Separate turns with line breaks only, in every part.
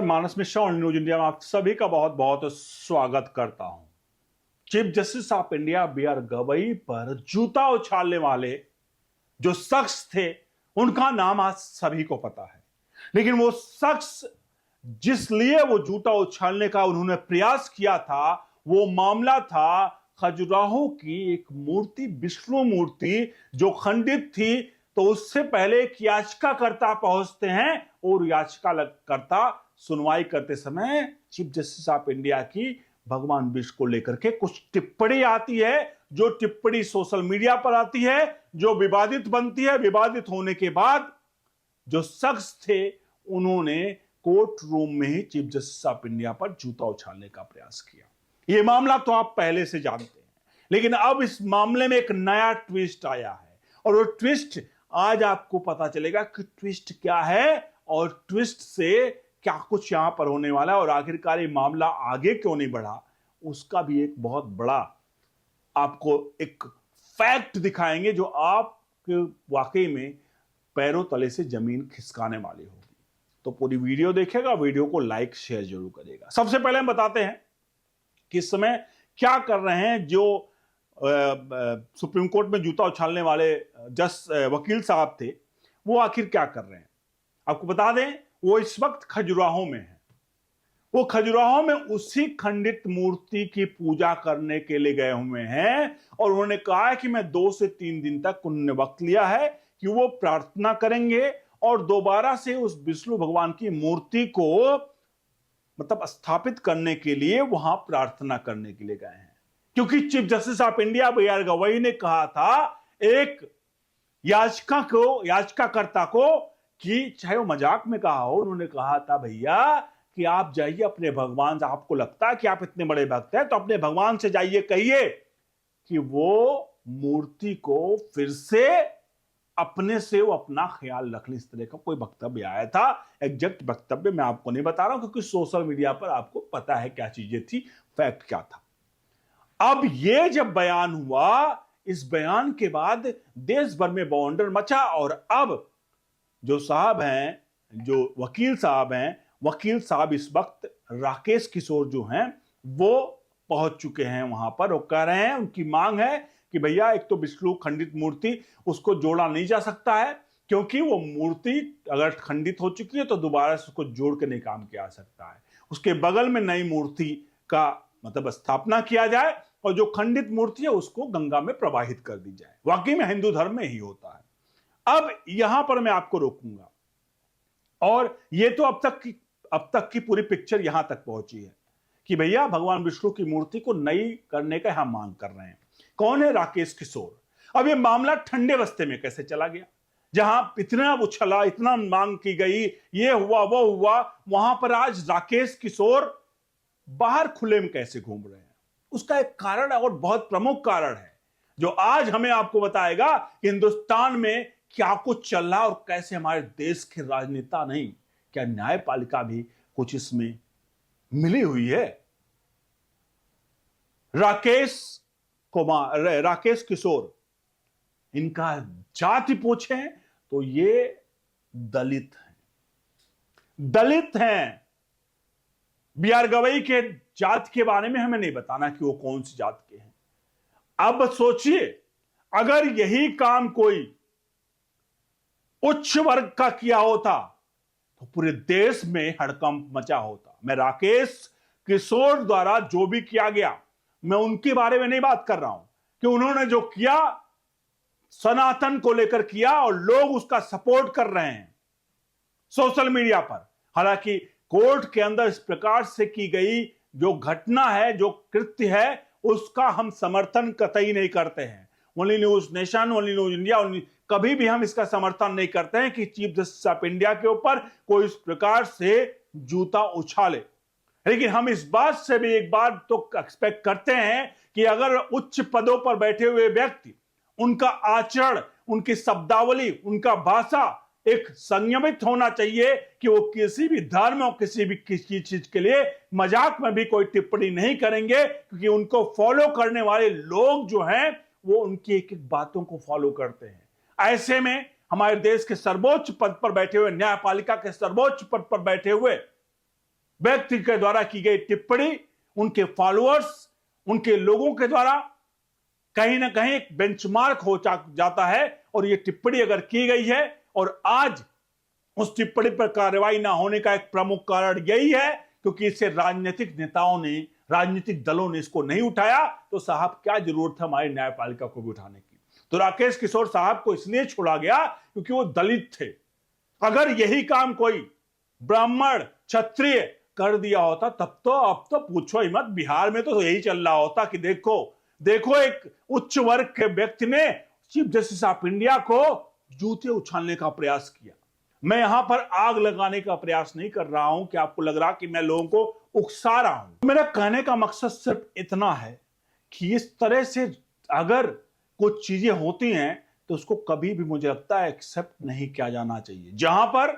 मानस मिश्रा और news India में आप सभी का बहुत बहुत स्वागत करता हूं। Chief justice of India B R Gavai पर जूता उछालने वाले जो शख्स थे उनका नाम आज सभी को पता है, लेकिन वो शख्स जिस लिए वो जूता उछालने का उन्होंने प्रयास किया था वो मामला था खजुराहो की एक मूर्ति, विष्णु मूर्ति जो खंडित थी। तो उससे पहले एक याचिकाकर्ता पहुंचते हैं और याचिकाकर्ता सुनवाई करते समय चीफ जस्टिस ऑफ इंडिया की भगवान विष्णु को लेकर के कुछ टिप्पणी आती है, जो टिप्पणी सोशल मीडिया पर आती है, जो विवादित बनती है। विवादित होने के बाद जो शख्स थे उन्होंने कोर्ट रूम में ही चीफ जस्टिस ऑफ इंडिया पर जूता उछालने का प्रयास किया। यह मामला तो आप पहले से जानते हैं, लेकिन अब इस मामले में एक नया ट्विस्ट आया है और वो ट्विस्ट आज आपको पता चलेगा कि ट्विस्ट क्या है और ट्विस्ट से क्या कुछ यहां पर होने वाला है और आखिरकार ये मामला आगे क्यों नहीं बढ़ा, उसका भी एक बहुत बड़ा आपको एक फैक्ट दिखाएंगे जो आपके वाकई में पैरों तले से जमीन खिसकाने वाली होगी। तो पूरी वीडियो देखेगा, वीडियो को लाइक शेयर जरूर करेगा। सबसे पहले हम बताते हैं कि इस समय क्या कर रहे हैं जो सुप्रीम कोर्ट में जूता उछालने वाले वकील साहब थे, वो आखिर क्या कर रहे हैं। आपको बता दें वो इस वक्त खजुराहो में है। वो खजुराहो में उसी खंडित मूर्ति की पूजा करने के लिए गए हुए हैं और उन्होंने कहा है कि मैं 2 से 3 दिन तक उन्होंने वक्त लिया है कि वो प्रार्थना करेंगे और दोबारा से उस विष्णु भगवान की मूर्ति को मतलब स्थापित करने के लिए वहां प्रार्थना करने के लिए गए हैं। क्योंकि chief justice of India B R Gavai ने कहा था एक याचिकाकर्ता को कि चाहे वो मजाक में कहा हो, उन्होंने कहा था भैया कि आप जाइए अपने भगवान से, आपको लगता है कि आप इतने बड़े भक्त हैं तो अपने भगवान से जाइए, कहिए कि वो मूर्ति को फिर से अपने से वो अपना ख्याल रख ले। इस तरह का कोई वक्तव्य आया था। एग्जैक्ट वक्तव्य मैं आपको नहीं बता रहा हूं क्योंकि सोशल मीडिया पर आपको पता है क्या चीजें थी, फैक्ट क्या था। अब ये जब बयान हुआ, इस बयान के बाद देश भर में बवंडर मचा और अब जो साहब हैं, जो वकील साहब हैं, वकील साहब इस वक्त राकेश किशोर जो हैं वो पहुंच चुके हैं वहां पर। वो कह रहे हैं, उनकी मांग है कि भैया एक तो विष्णु खंडित मूर्ति उसको जोड़ा नहीं जा सकता है क्योंकि वो मूर्ति अगर खंडित हो चुकी है तो दोबारा से उसको जोड़ के नहीं काम किया जा सकता है। उसके बगल में नई मूर्ति का मतलब स्थापना किया जाए और जो खंडित मूर्ति है उसको गंगा में प्रवाहित कर दी जाए। वाकई में हिंदू धर्म में ही होता है। अब यहां पर मैं आपको रोकूंगा और ये तो अब तक की पूरी पिक्चर यहां तक पहुंची है कि भैया भगवान विष्णु की मूर्ति को नई करने का हम मांग कर रहे हैं। कौन है? राकेश किशोर। अब ये मामला ठंडे बस्ते में कैसे चला गया, जहां इतना उछला, इतना मांग की गई, ये हुआ वो हुआ, वहां पर आज राकेश किशोर बाहर खुले में कैसे घूम रहे हैं? उसका एक कारण है और बहुत प्रमुख कारण है जो आज हमें आपको बताएगा कि हिंदुस्तान में क्या कुछ चल रहा है और कैसे हमारे देश के राजनेता नहीं, क्या न्यायपालिका भी कुछ इसमें मिली हुई है। राकेश किशोर, इनका जाति पूछें तो ये दलित हैं। बी आर गवई के जाति के बारे में हमें नहीं बताना कि वो कौन सी जाति के हैं। अब सोचिए अगर यही काम कोई उच्च वर्ग का किया होता तो पूरे देश में हड़कंप मचा होता। मैं राकेश किशोर द्वारा जो भी किया गया मैं उनके बारे में नहीं बात कर रहा हूं कि उन्होंने जो किया सनातन को लेकर किया और लोग उसका सपोर्ट कर रहे हैं सोशल मीडिया पर। हालांकि कोर्ट के अंदर इस प्रकार से की गई जो घटना है, जो कृत्य है, उसका हम समर्थन कतई नहीं करते हैं। Only news nation, only news India, कभी भी हम इसका समर्थन नहीं करते हैं कि चीफ जस्टिस ऑफ इंडिया के ऊपर कोई इस प्रकार से जूता उछाले। लेकिन हम इस बात से भी एक बात तो एक्सपेक्ट करते हैं कि अगर उच्च पदों पर बैठे हुए व्यक्ति, उनका आचरण, उनकी शब्दावली, उनका भाषा एक संयमित होना चाहिए कि वो किसी भी धर्म और किसी चीज के लिए मजाक में भी कोई टिप्पणी नहीं करेंगे, क्योंकि उनको फॉलो करने वाले लोग जो हैं वो उनकी एक एक बातों को फॉलो करते हैं। ऐसे में हमारे देश के सर्वोच्च पद पर बैठे हुए, न्यायपालिका के सर्वोच्च पद पर बैठे हुए व्यक्ति के द्वारा की गई टिप्पणी उनके फॉलोअर्स, उनके लोगों के द्वारा कहीं ना कहीं एक बेंचमार्क हो जाता है। और यह टिप्पणी अगर की गई है और आज उस टिप्पणी पर कार्रवाई ना होने का एक प्रमुख कारण यही है क्योंकि इसे राजनीतिक नेताओं ने, राजनीतिक दलों ने इसको नहीं उठाया, तो साहब क्या जरूरत है हमारी न्यायपालिका को भी उठाने की। तो राकेश किशोर साहब को इसलिए छोड़ा गया क्योंकि वो दलित थे। अगर यही काम कोई ब्राह्मण, क्षत्रिय कर दिया होता तब तो, अब तो पूछो ही मत, बिहार में तो यही चल रहा होता कि देखो एक उच्च वर्ग के व्यक्ति ने चीफ जस्टिस ऑफ इंडिया को जूते उछालने का प्रयास किया। मैं यहां पर आग लगाने का प्रयास नहीं कर रहा हूं कि आपको लग रहा कि मैं लोगों को उकसा रहा हूं। मेरा कहने का मकसद सिर्फ इतना है कि इस तरह से अगर कुछ चीजें होती हैं तो उसको कभी भी मुझे लगता है एक्सेप्ट नहीं किया जाना चाहिए। जहां पर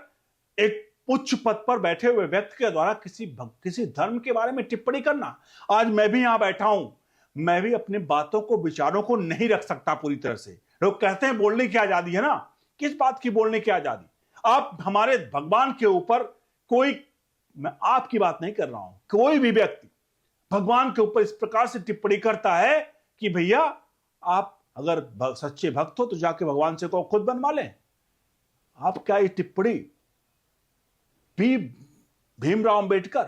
एक उच्च पद पर बैठे हुए व्यक्ति के द्वारा किसी धर्म के बारे में टिप्पणी करना, आज मैं भी यहां बैठा हूं, मैं भी अपनी बातों को, विचारों को नहीं रख सकता पूरी तरह से। लोग कहते हैं बोलने की आजादी है ना, किस बात की बोलने की आजादी? आप हमारे भगवान के ऊपर कोई, मैं आपकी बात नहीं कर रहा हूं, कोई भी व्यक्ति भगवान के ऊपर इस प्रकार से टिप्पणी करता है कि भैया आप अगर सच्चे भक्त हो तो जाके भगवान से को खुद बनवा लें। आप क्या ये टिप्पणी भीमराव अंबेडकर,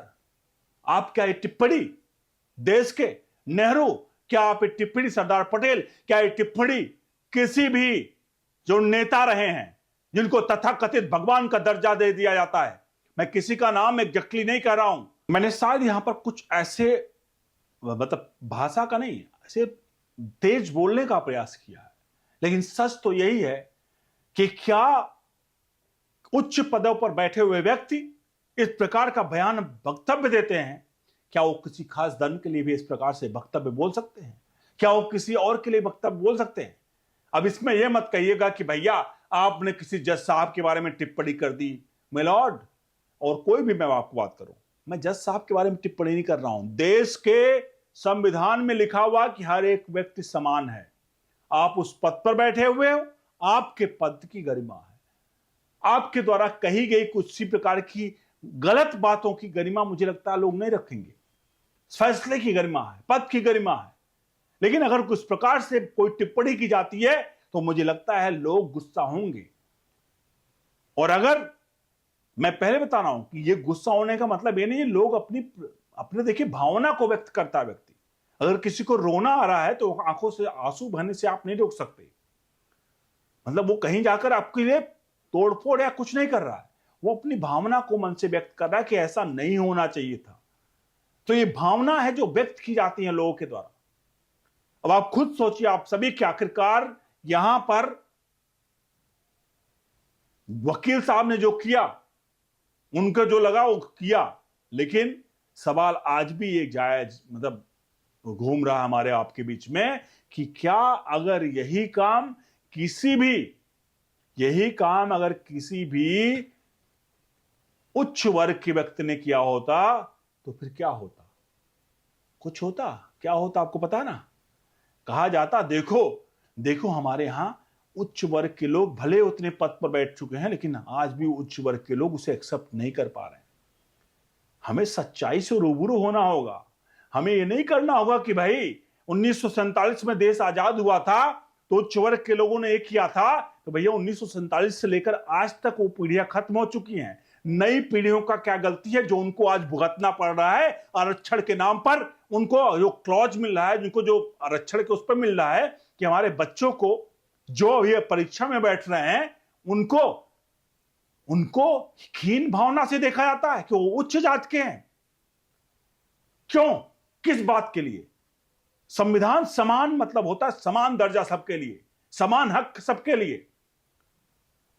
आप क्या ये टिप्पणी देश के नेहरू, क्या आप ये टिप्पणी सरदार पटेल, क्या ये टिप्पणी किसी भी जो नेता रहे हैं जिनको तथाकथित भगवान का दर्जा दे दिया जाता है, मैं किसी का नाम एग्जैक्टली नहीं कह रहा हूं, मैंने शायद यहां पर कुछ ऐसे मतलब भाषा का नहीं, ऐसे तेज बोलने का प्रयास किया है, लेकिन सच तो यही है कि क्या उच्च पदों पर बैठे हुए व्यक्ति इस प्रकार का बयान वक्तव्य देते हैं, क्या वो किसी खास धर्म के लिए भी इस प्रकार से वक्तव्य बोल सकते हैं? क्या वो किसी और के लिए वक्तव्य बोल सकते हैं? अब इसमें यह मत कहिएगा कि भैया आपने किसी जज साहब के बारे में टिप्पणी कर दी। मिलॉर्ड, और कोई भी मैं आपको बात करूं, मैं जज साहब के बारे में टिप्पणी नहीं कर रहा हूं। देश के संविधान में लिखा हुआ कि हर एक व्यक्ति समान है। आप उस पद पर बैठे हुए हो, आपके पद की गरिमा है। आपके द्वारा कही गई कुछ सी प्रकार की गलत बातों की गरिमा मुझे लगता है लोग नहीं रखेंगे। फैसले की गरिमा है, पद की गरिमा है। लेकिन अगर कुछ प्रकार से कोई टिप्पणी की जाती है तो मुझे लगता है लोग गुस्सा होंगे। और अगर मैं पहले बता रहा हूं कि यह गुस्सा होने का मतलब यह नहीं है, लोग अपने देखिए भावना को व्यक्त करता है व्यक्ति। अगर किसी को रोना आ रहा है तो आंखों से आंसू बहने से आप नहीं रोक सकते। मतलब वो कहीं जाकर आपके लिए तोड़फोड़ या कुछ नहीं कर रहा है, वो अपनी भावना को मन से व्यक्त कर रहा है कि ऐसा नहीं होना चाहिए था। तो ये भावना है जो व्यक्त की जाती है लोगों के द्वारा। अब आप खुद सोचिए, आप सभी के आखिरकार यहां पर वकील साहब ने जो किया, उनका जो लगा वो किया, लेकिन सवाल आज भी एक जायज मतलब घूम रहा है हमारे आपके बीच में कि क्या अगर यही काम अगर किसी भी उच्च वर्ग के व्यक्ति ने किया होता तो फिर क्या होता? कुछ होता? क्या होता आपको पता है ना? कहा जाता देखो हमारे यहां उच्च वर्ग के लोग भले उतने पद पर बैठ चुके हैं, लेकिन आज भी उच्च वर्ग के लोग उसे एक्सेप्ट नहीं कर पा रहे हैं। हमें सच्चाई से रूबरू होना होगा। हमें यह नहीं करना होगा कि भाई 1947 में देश आजाद हुआ था तो उच्च वर्ग के लोगों ने ये किया था, तो भैया 1947 से लेकर आज तक वो पीढ़ियां खत्म हो चुकी हैं। नई पीढ़ियों का क्या गलती है जो उनको आज भुगतना पड़ रहा है आरक्षण के नाम पर? उनको जो क्लॉज मिल रहा है, जिनको जो आरक्षण के उस पर मिल रहा है कि हमारे बच्चों को जो अभी परीक्षा में बैठ रहे हैं उनको हीन भावना से देखा जाता है कि वो उच्च जात के हैं। क्यों? किस बात के लिए? संविधान समान मतलब होता है समान दर्जा सबके लिए, समान हक सबके लिए।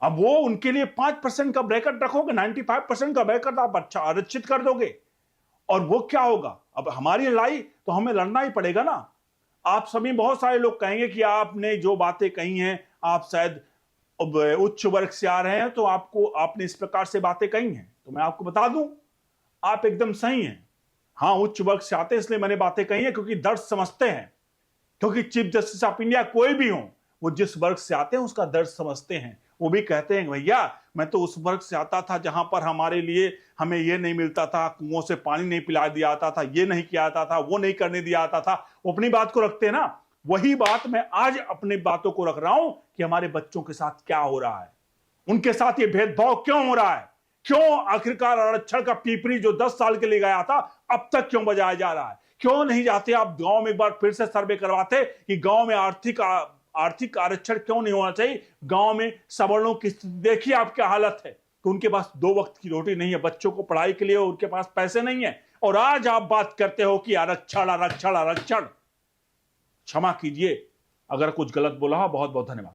अब वो उनके लिए 5% का ब्रैकेट रखोगे, 95% का ब्रैकेट आप अच्छा आरक्षित कर दोगे, और वो क्या होगा? अब हमारी लड़ाई तो हमें लड़ना ही पड़ेगा ना। आप सभी, बहुत सारे लोग कहेंगे कि आपने जो बातें कही हैं, आप शायद उच्च वर्ग से आ रहे हैं तो आपने इस प्रकार से बातें कही हैं। तो मैं आपको बता दूं, आप एकदम सही हैं। हाँ, उच्च वर्ग से आते हैं इसलिए मैंने बातें कही हैं क्योंकि दर्द समझते हैं, क्योंकि चीफ जस्टिस ऑफ इंडिया कोई भी हो, वो जिस वर्ग से आते हैं उसका दर्द समझते हैं। वो भी कहते हैं भैया मैं तो उस वर्ग से आता था जहां पर हमारे लिए हमें ये नहीं मिलता था, कुओं से पानी नहीं पिला दिया जाता था, ये नहीं किया जाता था, वो नहीं करने दिया जाता था। वो अपनी बात को रखते हैं ना, वही बात मैं आज अपनी बातों को रख रहा हूं कि हमारे बच्चों के साथ क्या हो रहा है, उनके साथ ये भेदभाव क्यों हो रहा है, क्यों आखिरकार आरक्षण का पीपरी जो 10 साल के लिए गया था अब तक क्यों बजाया जा रहा है। क्यों नहीं जाते आप गांव में, एक बार फिर से सर्वे करवाते कि गांव में आर्थिक आरक्षण क्यों नहीं होना चाहिए। गांव में सवर्णों की स्थिति देखिए आप क्या हालत है कि उनके पास 2 वक्त की रोटी नहीं है, बच्चों को पढ़ाई के लिए उनके पास पैसे नहीं है, और आज आप बात करते हो कि आरक्षण आरक्षण आरक्षण। क्षमा कीजिए अगर कुछ गलत बोला हो, बहुत बहुत धन्यवाद।